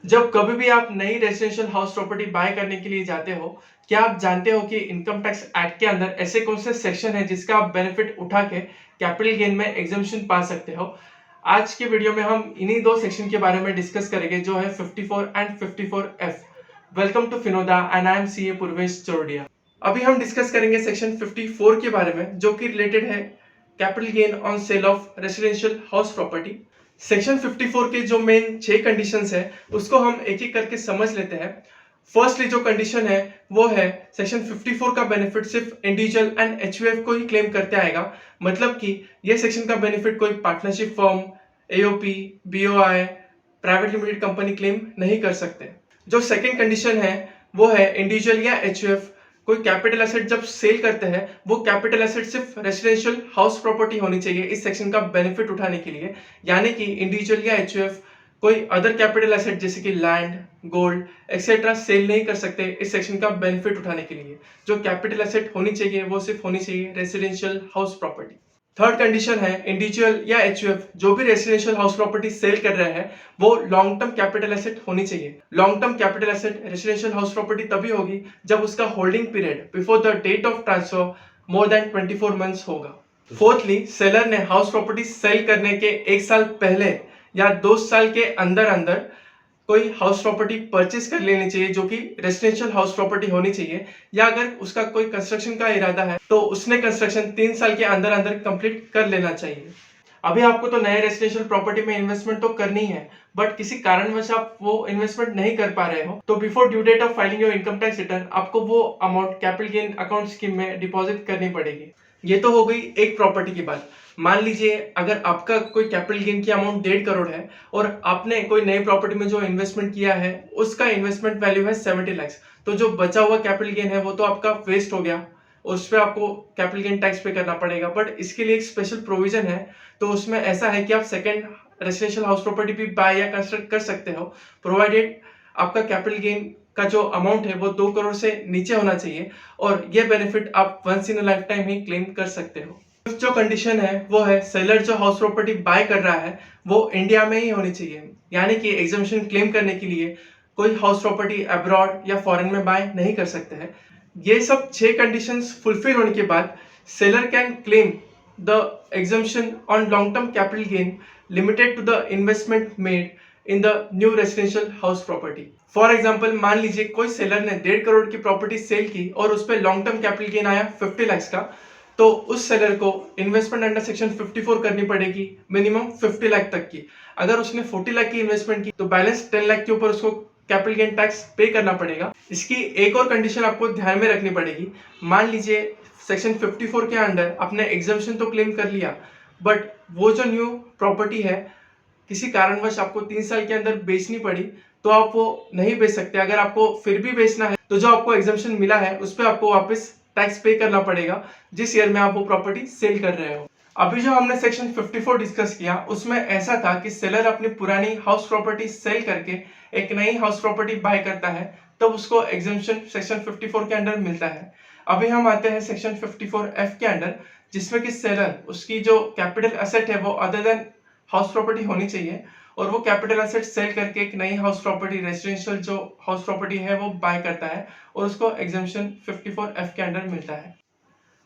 जब कभी भी आप नई रेजिडेंशियल हाउस प्रॉपर्टी बाय करने के लिए जाते हो, क्या आप जानते हो कि इनकम टैक्स एक्ट के अंदर ऐसे कौन से सेक्शन है जिसका आप बेनिफिट उठा के कैपिटल गेन में एग्जम्पशन पा सकते हो। आज के वीडियो में हम इन्हीं दो सेक्शन के बारे में डिस्कस करेंगे जो है 54 एंड 54F। वेलकम टू फिनोदा and I am CA Purvesh Chordia. अभी हम डिस्कस करेंगे सेक्शन 54 के बारे में जो कि रिलेटेड है capital gain on sale of residential house property. Section 54 के जो मेन 6 कंडीशंस है उसको हम एक एक करके समझ लेते हैं। फर्स्टली जो कंडीशन है वो है सेक्शन 54 का बेनिफिट सिर्फ इंडिविजुअल एंड एचयूएफ को ही क्लेम करते आएगा। मतलब कि ये सेक्शन का बेनिफिट कोई partnership firm, AOP, BOI, private limited company claim नहीं कर सकते। जो सेकंड कंडीशन है वो है इंडिविजुअल या एचयूएफ कोई कैपिटल एसेट जब सेल करते हैं वो कैपिटल एसेट सिर्फ रेजिडेंशियल हाउस प्रॉपर्टी होनी चाहिए इस सेक्शन का बेनिफिट उठाने के लिए। यानी कि इंडिविजुअल या एचयूएफ कोई अदर कैपिटल एसेट जैसे कि लैंड, गोल्ड एक्सेट्रा सेल नहीं कर सकते इस सेक्शन का बेनिफिट उठाने के लिए। जो कैपिटल एसेट होनी चाहिए वो सिर्फ होनी चाहिए residential house property. Third condition है इंडिविजुअल या एचयूएफ जो भी रेजिडेंशियल हाउस प्रॉपर्टी सेल कर रहे हैं वो लॉन्ग टर्म कैपिटल एसेट होनी चाहिए। Long term capital asset residential house property तभी होगी जब उसका holding period before the date of transfer more than 24 months होगा। फोर्थली, सेलर ने हाउस प्रॉपर्टी सेल करने के 1 साल पहले या 2 साल के अंदर अंदर कोई हाउस प्रॉपर्टी परचेज कर लेनी चाहिए जो कि रेजिडेंशियल हाउस प्रॉपर्टी होनी चाहिए। या अगर उसका कोई कंस्ट्रक्शन का इरादा है तो उसने कंस्ट्रक्शन 3 साल के अंदर अंदर कंप्लीट कर लेना चाहिए। अभी आपको तो नए रेजिडेंशियल प्रॉपर्टी में इन्वेस्टमेंट तो करनी है, बट किसी कारणवश आप वो इन्वेस्टमेंट नहीं कर पा रहे हो तो before due date of filing your income tax return आपको वो amount capital gain account scheme में डिपॉजिट करनी पड़ेगी। ये तो हो गई एक प्रॉपर्टी की बात। मान लीजिए अगर आपका कोई कैपिटल गेन की अमाउंट 1.5 करोड़ है और आपने कोई नई प्रॉपर्टी में जो इन्वेस्टमेंट किया है उसका इन्वेस्टमेंट वैल्यू है 70 लाख, तो जो बचा हुआ कैपिटल गेन है वो तो आपका वेस्ट हो गया, उस पर आपको कैपिटल गेन टैक्स पे करना पड़ेगा। बट इसके लिए एक स्पेशल प्रोविजन है, तो उसमें ऐसा है कि आप सेकेंड रेजिडेंशियल हाउस प्रॉपर्टी भी बाय या कंस्ट्रक्ट कर सकते हो, प्रोवाइडेड आपका कैपिटल गेन का जो अमाउंट है वो 2 करोड़ से नीचे होना चाहिए और ये बेनिफिट आप वंस इन लाइफ टाइम ही क्लेम कर सकते हो। जो कंडीशन है वो है सेलर जो हाउस प्रॉपर्टी बाय कर रहा है वो इंडिया में ही होनी चाहिए। यानी कि एग्जम्पशन क्लेम करने के लिए कोई हाउस प्रॉपर्टी अब्रॉड या फॉरेन में बाय नहीं कर सकते हैं। ये सब 6 कंडीशंस फुलफिल होने के बाद seller can claim the exemption on long term capital gain limited to the investment made in the new residential house property. For example, मान लीजिए कोई सेलर ने 1.5 करोड़ की प्रॉपर्टी सेल की और उस पर लॉन्ग टर्म कैपिटल गेन आया 50 लाख का, तो उस सेलर को इन्वेस्टमेंट अंडर सेक्शन 54 करनी पड़ेगी मिनिमम 50 लाख तक की। अगर उसने 40 लाख की इन्वेस्टमेंट की तो बैलेंस 10 लाख के ऊपर उसको कैपिटल गेन टैक्स पे करना पड़ेगा। इसकी एक और कंडीशन आपको ध्यान में रखनी पड़ेगी। मान लीजिए सेक्शन 54 के अंडर आपने एग्जम्पशन तो क्लेम कर लिया, बट वो जो न्यू प्रॉपर्टी है किसी कारणवश आपको 3 साल के अंदर बेचनी पड़ी तो आप वो नहीं बेच सकते। अगर आपको फिर भी बेचना है तो जो आपको एग्जम्पशन मिला है उस पर आपको वापस टैक्स पे करना पड़ेगा जिस ईयर में आप वो प्रॉपर्टी सेल कर रहे हो। अभी जो हमने सेक्शन 54 डिस्कस किया उसमें ऐसा था कि सेलर अपनी पुरानी हाउस प्रॉपर्टी सेल करके एक नई हाउस प्रॉपर्टी बाय करता है तब उसको एग्जम्पशन सेक्शन 54 के अंडर मिलता है। अभी हम आते हैं सेक्शन 54F के अंडर, जिसमें कि सेलर उसकी जो कैपिटल एसेट है वो अदर देन हाउस प्रॉपर्टी होनी चाहिए और वो कैपिटल एसेट सेल करके एक नई हाउस प्रॉपर्टी रेजिडेंशियल जो हाउस प्रॉपर्टी है वो बाय करता है और उसको एग्जम्पशन 54F के अंडर मिलता है।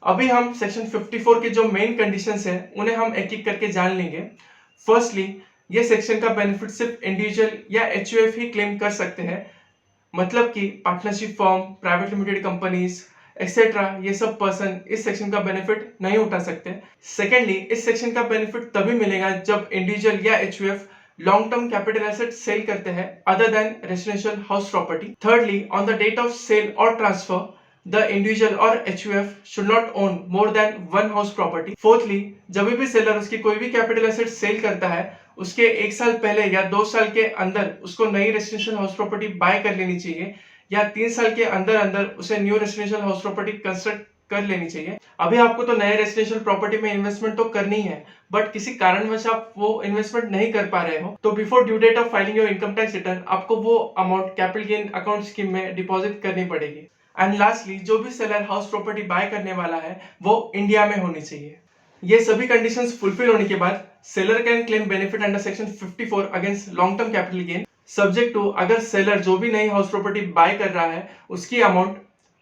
अभी हम सेक्शन 54 के जो मेन कंडीशंस हैं उन्हें हम एक एक करके जान लेंगे। फर्स्टली, ये सेक्शन का बेनिफिट सिर्फ इंडिविजुअल या एचयूएफ ही क्लेम कर सकते हैं। मतलब कि partnership firm, private limited companies etcetera ये सब पर्सन इस सेक्शन का बेनिफिट नहीं उठा सकते। सेकेंडली, इस सेक्शन का बेनिफिट तभी मिलेगा जब इंडिविजुअल या HUF long term capital asset sale करते हैं other than residential house property. Thirdly, on the date of sale और ट्रांसफर द इंडिविजुअल और HUF should not own more than 1 house property. Fourthly, जब भी सेलर उसकी कोई भी कैपिटल एसेट सेल करता है उसके 1 साल पहले या 2 साल के अंदर उसको नई रेजिडेंशियल हाउस प्रॉपर्टी बाय कर लेनी चाहिए या 3 साल के अंदर अंदर उसे new residential house property construct कर लेनी चाहिए। अभी आपको तो नए रेजिडेंशियल प्रॉपर्टी में इन्वेस्टमेंट तो करनी है, बट किसी कारणवश आप वो इन्वेस्टमेंट नहीं कर पा रहे हो तो before due date of filing your income tax return आपको वो amount capital gain account scheme में डिपॉजिट करनी पड़ेगी। एंड लास्टली, जो भी सेलर हाउस प्रॉपर्टी बाय करने वाला है वो इंडिया में होनी चाहिए। ये सभी कंडीशंस फुलफिल होने के बाद seller can claim benefit under section 54 against long term capital gain subject to अगर सेलर जो भी नई हाउस प्रॉपर्टी बाय कर रहा है उसकी अमाउंट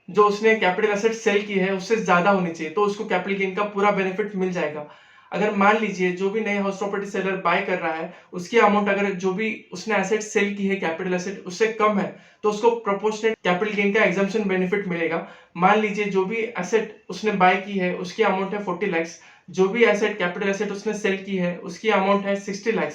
जो उसने कैपिटल एसेट सेल की है उससे ज्यादा होनी चाहिए, तो उसको कैपिटल गेन का पूरा बेनिफिट मिल जाएगा। अगर मान लीजिए जो भी नई हाउस प्रॉपर्टी सेलर बाय कर रहा है उसकी अमाउंट अगर जो भी उसने एसेट सेल की है कैपिटल एसेट उससे कम है, तो उसको प्रोपोर्शनेट कैपिटल गेन का एग्जम्पशन बेनिफिट मिलेगा। मान लीजिए जो भी एसेट उसने बाय की है उसकी अमाउंट है 40 लाख, जो भी एसेट कैपिटल एसेट उसने सेल की है उसकी अमाउंट है 60 लाख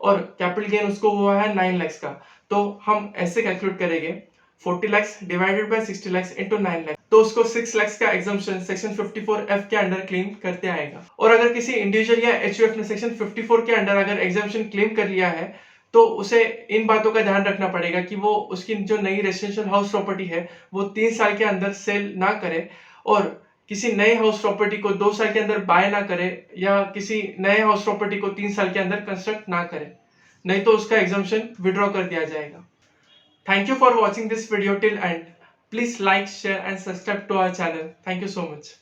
और कैपिटल गेन उसको हुआ है 9 लाख का। तो हम ऐसे कैलकुलेट करेंगे 40 lakh divided by 60 lakh into 9 lakh, तो उसको 6 लाख का एग्जम्पशन सेक्शन 54F के अंडर क्लेम करते आएगा। और अगर किसी इंडिविजुअल या एचयूएफ ने सेक्शन 54 के अंडर अगर एग्जम्पशन क्लेम कर लिया है तो उसे इन बातों का ध्यान रखना पड़ेगा कि वो उसकी जो नई रेजिडेंशियल हाउस प्रॉपर्टी है वो 3 साल के अंदर सेल ना करे और किसी नए हाउस प्रॉपर्टी को 2 साल के अंदर बाय ना करे या किसी नए हाउस प्रॉपर्टी को 3 साल के अंदर कंस्ट्रक्ट ना करे, नहीं तो उसका एग्जम्पशन विड्रॉ कर दिया जाएगा। Thank you for watching this video till end. Please like, share and subscribe to our channel. Thank you so much.